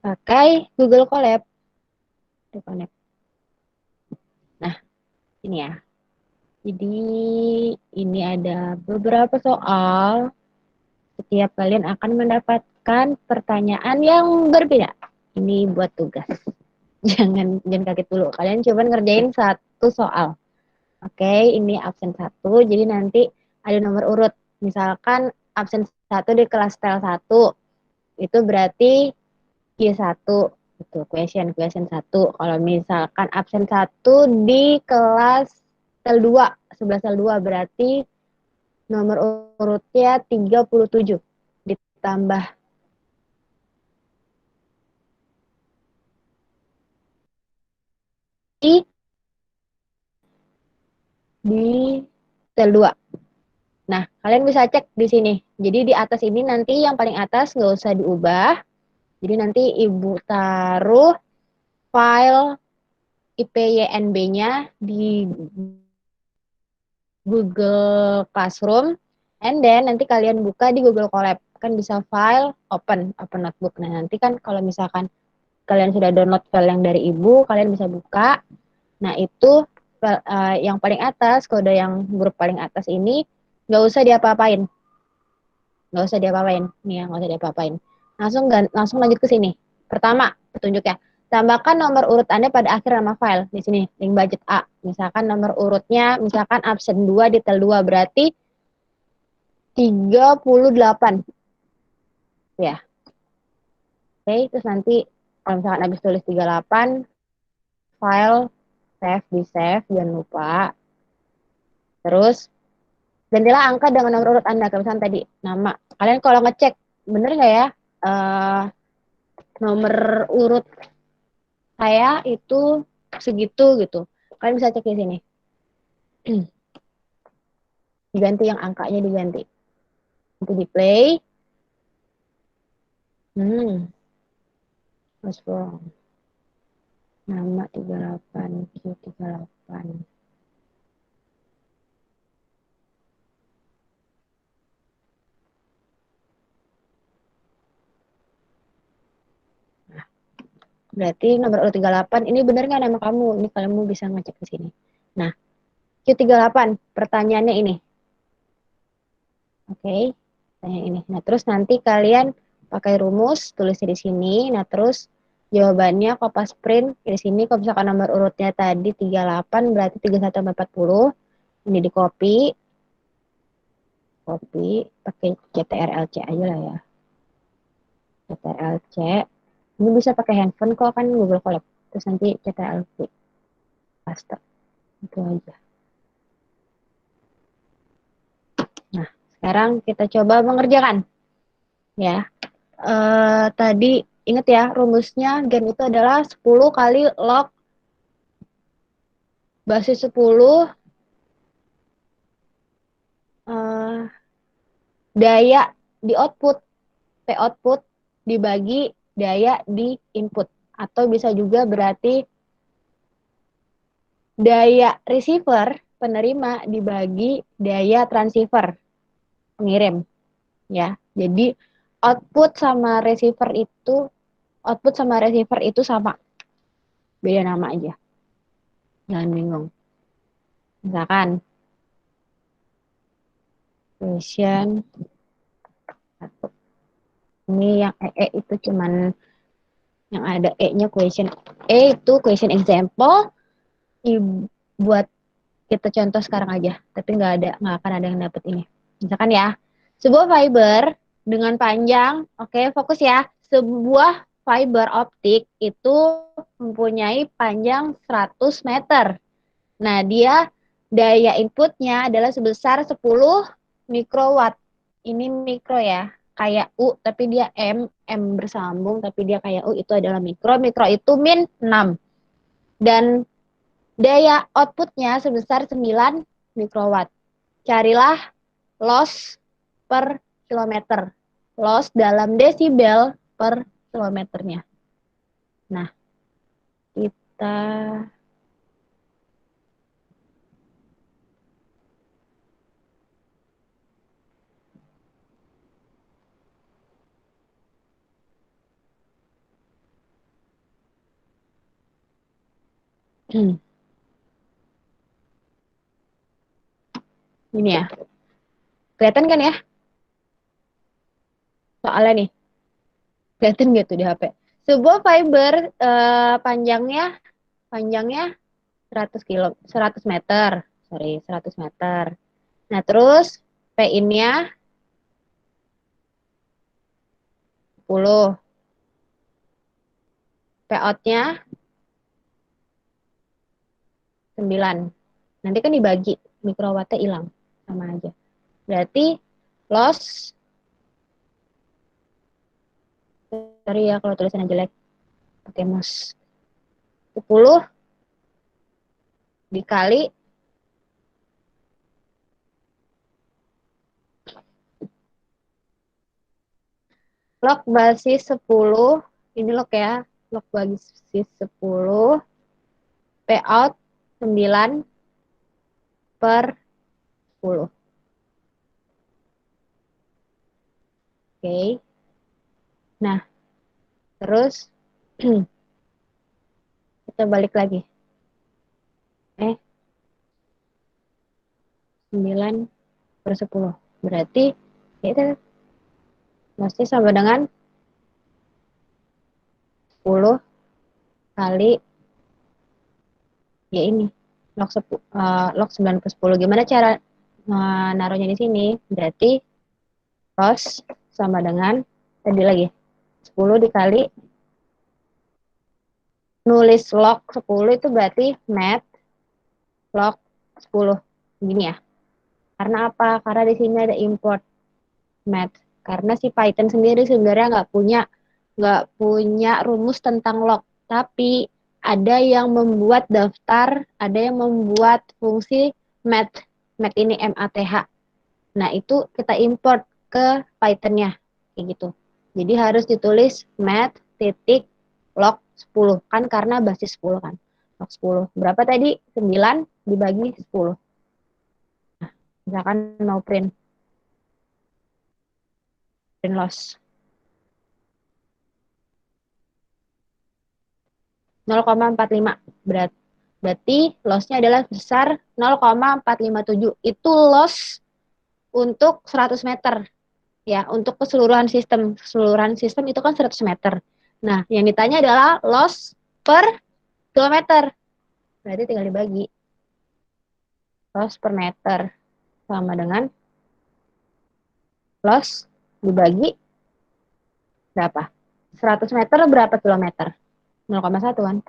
pakai Google Colab. Tuh, connect. Nah, ini ya. Jadi ini ada beberapa soal. Setiap kalian akan mendapatkan pertanyaan yang berbeda. Ini buat tugas. Jangan kaget dulu. Kalian coba ngerjain satu soal. Oke, ini absen satu. Jadi nanti ada nomor urut. Misalkan absen satu di kelas tel satu, itu berarti Q1 itu question satu. Kalau misalkan absen satu di kelas tel 2, 11 tel 2 berarti nomor urutnya 37 ditambah di tel 2. Nah, kalian bisa cek di sini. Jadi di atas ini nanti yang paling atas nggak usah diubah. Jadi nanti ibu taruh file IPYNB-nya di Google Classroom, and then nanti kalian buka di Google Colab. Kan bisa file, open notebook. Nah, nanti kan kalau misalkan kalian sudah download file yang dari ibu, kalian bisa buka. Nah, itu yang paling atas, kode yang huruf paling atas ini, nggak usah diapa-apain. Nggak usah diapa-apain. Nih ya, nggak usah diapa-apain. Langsung lanjut ke sini. Pertama, petunjuknya. Tambahkan nomor urut Anda pada akhir nama file. Di sini, link budget A. Misalkan nomor urutnya, misalkan absen 2 detail 2 berarti 38. Ya, oke. Terus nanti, kalau misalkan habis tulis 38, file, save, di save, jangan lupa. Terus, gantilah angka dengan nomor urut Anda. Kayak misalkan tadi, nama. Kalian kalau ngecek, bener nggak ya? Uh, Nomor urut saya itu segitu gitu. Kalian bisa cek di sini. Diganti yang angkanya diganti. Nanti di play. What's wrong? Nama 38, Q38. Berarti nomor urut 38 ini benar nggak nama kamu? Ini kamu bisa ngecek di sini. Nah, Q38 pertanyaannya ini. Oke, pertanyaan ini. Nah, terus nanti kalian pakai rumus, tulisnya di sini. Nah, terus jawabannya kopas print di sini. Kalau misalkan nomor urutnya tadi 38 berarti 31 sampai 40. Ini di copy, pakai CTRL-C aja lah ya. CTRL-C. Ini bisa pakai handphone kok, kan Google Colab. Terus nanti CTRL-C. Paste. Itu aja. Nah, sekarang kita coba mengerjakan. Ya. Tadi ingat ya, rumusnya gen itu adalah 10 kali log basis 10 daya di output, P output dibagi daya di input. Atau bisa juga berarti daya receiver penerima dibagi daya transceiver pengirim ya. Jadi output sama receiver itu sama, beda nama aja. Jangan bingung. Misalkan question satu. Ini yang itu cuman yang ada E-nya question. Itu question example buat kita contoh sekarang aja, tapi nggak akan ada yang dapat ini. Misalkan ya, sebuah fiber dengan panjang, oke, fokus ya, sebuah fiber optik itu mempunyai panjang 100 meter. Nah, dia daya inputnya adalah sebesar 10 mikrowatt. Ini mikro ya, kayak U, tapi dia M bersambung, tapi dia kayak U, itu adalah mikro. Mikro itu min 6. Dan daya outputnya sebesar 9 mikrowatt. Carilah loss per kilometer. Loss dalam desibel per kilometernya. Nah, kita Ini ya. Kelihatan kan ya? Soalnya nih, kelihatan nggak tuh di HP? Sebuah fiber panjangnya panjangnya 100 kilo 100 meter. Sorry, 100 meter. Nah, terus P-in-nya 10, P-out-nya 9. Nanti kan dibagi, mikrowattnya hilang. Sama aja. Berarti loss, sorry ya kalau tulisannya jelek, pakai mouse. 10 dikali log basis 10, ini log ya, log basis 10, P out 9 per 10. Oke. Nah, terus kita balik lagi. 9 per 10. Berarti itu pasti sama dengan 10 kali ya ini log 9 per 10. Gimana cara naruhnya di sini? Berarti cos sama dengan tadi lagi 10 dikali nulis log 10 itu berarti mat log 10 gini ya. Karena apa? Karena di sini ada import mat. Karena si Python sendiri sebenarnya nggak punya rumus tentang log, tapi ada yang membuat daftar, ada yang membuat fungsi math, math ini MATH. Nah, itu kita import ke Python-nya, kayak gitu. Jadi harus ditulis math titik log 10, kan karena basis 10 kan. Log 10. Berapa tadi? 9 dibagi 10. Misalkan mau print loss. 0,45 berarti loss-nya adalah besar 0,457. Itu loss untuk 100 meter ya, untuk keseluruhan sistem itu kan 100 meter. Nah, yang ditanya adalah loss per kilometer. Berarti tinggal dibagi. Loss per meter sama dengan loss dibagi berapa? 100 meter berapa kilometer? 0,1 kan?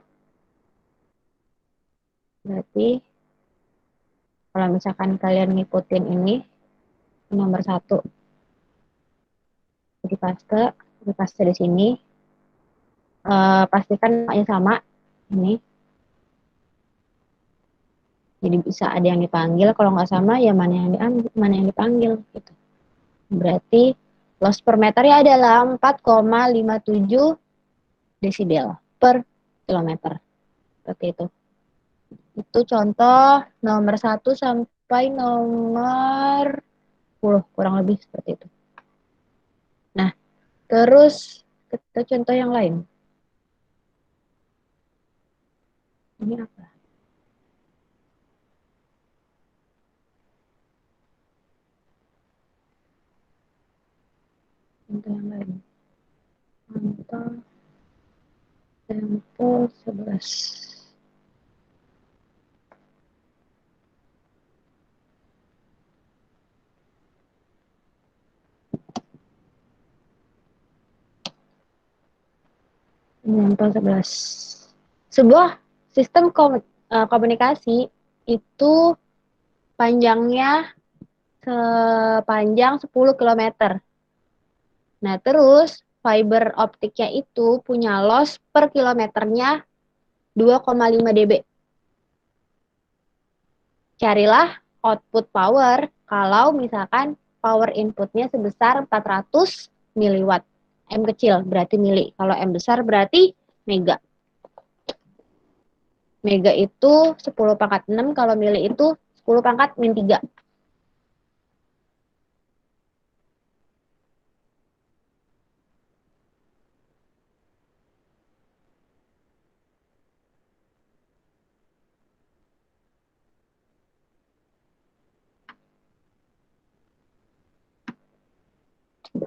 Berarti kalau misalkan kalian ngikutin ini nomor 1 di paste di sini, pastikan namanya sama ini, jadi bisa ada yang dipanggil, kalau nggak sama ya mana yang dipanggil gitu. Berarti loss per meter ya adalah 4,57 desibel per kilometer, seperti itu contoh nomor 1 sampai nomor 10 kurang lebih seperti itu. Nah, terus kita contoh yang lain. Ini apa? Contoh yang lain. Contoh tempo 11. Contoh 11. Sebuah sistem komunikasi itu panjangnya sepanjang 10 kilometer. Nah, terus fiber optiknya itu punya loss per kilometernya 2,5 dB. Carilah output power kalau misalkan power inputnya sebesar 400 miliwatt. M kecil berarti mili. Kalau M besar berarti mega. Mega itu 10 pangkat 6, kalau mili itu 10 pangkat min 3.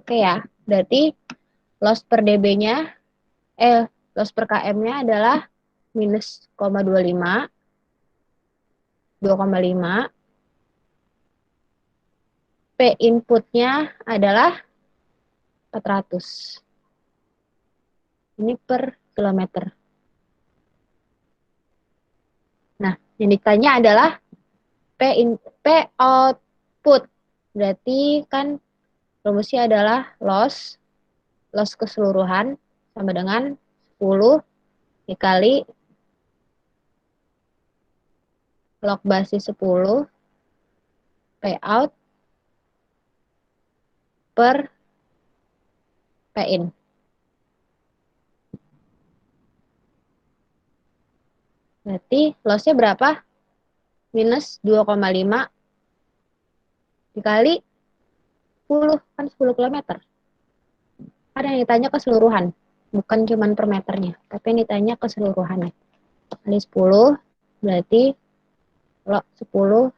Oke ya, berarti loss per dB-nya, loss per km-nya adalah minus 0,25, 2,5. P inputnya adalah 400. Ini per kilometer. Nah, yang ditanya adalah P output. Berarti kan rumusnya adalah loss keseluruhan sama dengan 10 dikali log basis 10 P out per P in. Berarti loss-nya berapa? Minus 2,5 dikali 10, kan 10 km. Ada yang ditanya keseluruhan, bukan cuma per meternya, tapi yang ditanya keseluruhannya. Kali 10, berarti log 10,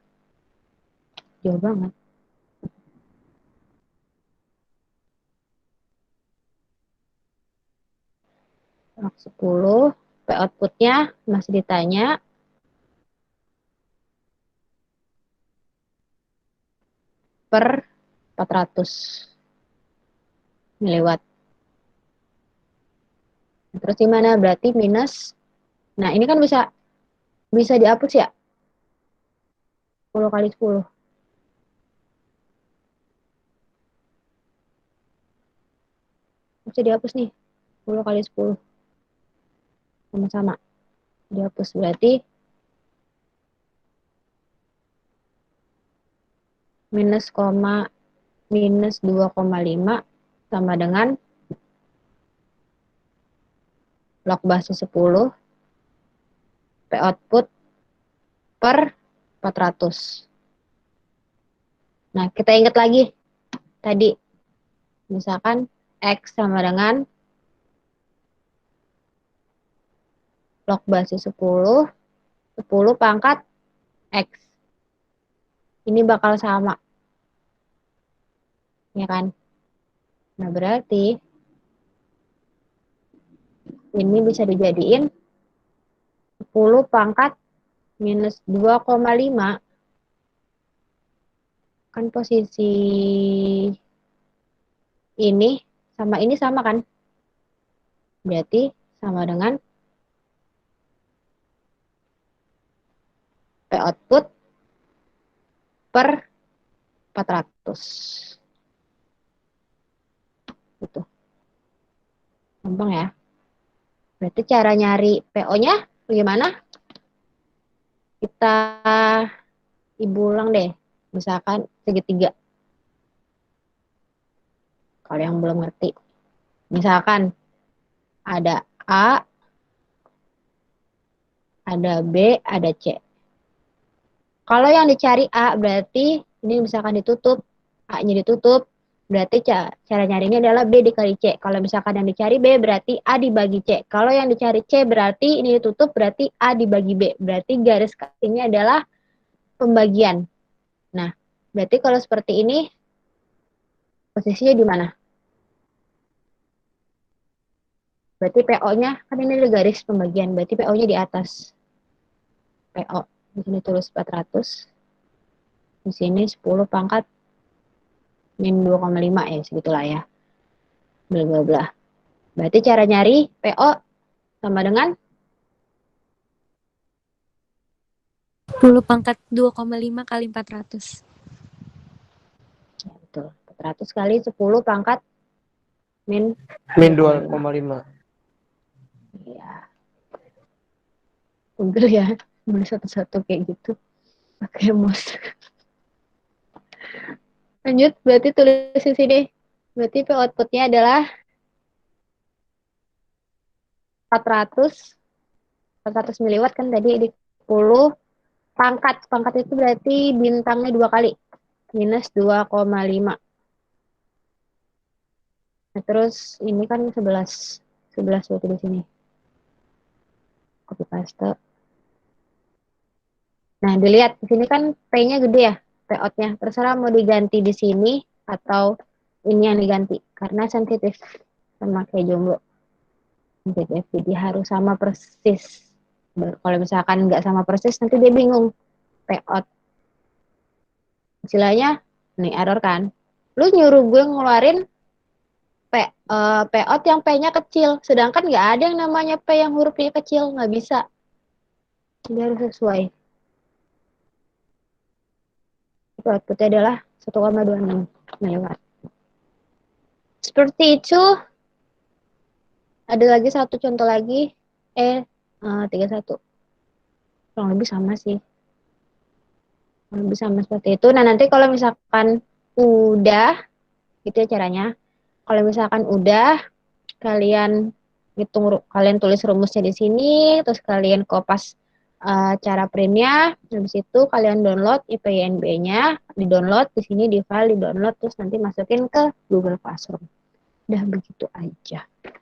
jauh banget. Log 10, P outputnya masih ditanya per 400 miliwatt. Terus gimana? Berarti minus. Nah, ini kan bisa dihapus ya? 10 kali 10. Bisa dihapus nih. 10 kali 10. Sama-sama. Dihapus. Berarti minus 2,5 sama dengan log basis 10 P output per 400. Nah, kita ingat lagi tadi. Misalkan X sama dengan log basis 10 pangkat X. Ini bakal sama. Ya kan? Nah, berarti ini bisa dijadiin 10 pangkat minus 2,5. Kan posisi ini sama kan? Berarti sama dengan P output per 400. Gitu. Gampang ya. Berarti cara nyari PO-nya bagaimana? Kita ibu ulang deh. Misalkan segitiga. Kalau yang belum ngerti. Misalkan ada A, ada B, ada C. Kalau yang dicari A berarti ini misalkan ditutup, A-nya ditutup, berarti cara nyarinya adalah B dikali C. Kalau misalkan yang dicari B berarti A dibagi C. Kalau yang dicari C berarti ini ditutup berarti A dibagi B. Berarti garis ini adalah pembagian. Nah, berarti kalau seperti ini posisinya di mana? Berarti PO-nya kan ini ada garis pembagian, berarti PO-nya di atas. PO di sini tulis 400. Di sini 10 pangkat min 2,5 ya, segitulah ya. Bla bla bla. Berarti cara nyari PO sama dengan 10 pangkat 2,5 kali 400. ya betul. 400 kali 10 pangkat min 2,5. Iya. Google ya. Nulis satu-satu kayak gitu. Pakai mouse. Lanjut, berarti tulis di sini. Berarti P outputnya adalah 400 miliwatt kan tadi di 10 pangkat. Pangkat itu berarti bintangnya 2 kali. Minus 2,5. Nah, terus ini kan 11 berarti di sini. Copy paste. Nah, dilihat di sini kan P-nya gede ya, P out-nya. Terserah mau diganti di sini atau ini yang diganti karena sensitif sama kayak jomblo. Sensitif, jadi harus sama persis. Kalau misalkan nggak sama persis nanti dia bingung. Payout istilahnya nih error kan. Lu nyuruh gue ngeluarin payout yang P-nya kecil, sedangkan nggak ada yang namanya P yang hurufnya kecil, nggak bisa. Jadi harus sesuai. Itu outputnya adalah 1,26 megawatt. Seperti itu. Ada lagi satu contoh lagi. 31. Kurang lebih sama sih. Kurang lebih sama seperti itu. Nah, nanti kalau misalkan udah, gitu ya caranya. Kalau misalkan udah, kalian tulis rumusnya di sini, terus kalian kopas cara printnya, habis itu kalian download IPYNB-nya, di-download di sini di file, di-download, terus nanti masukin ke Google Classroom. Udah begitu aja.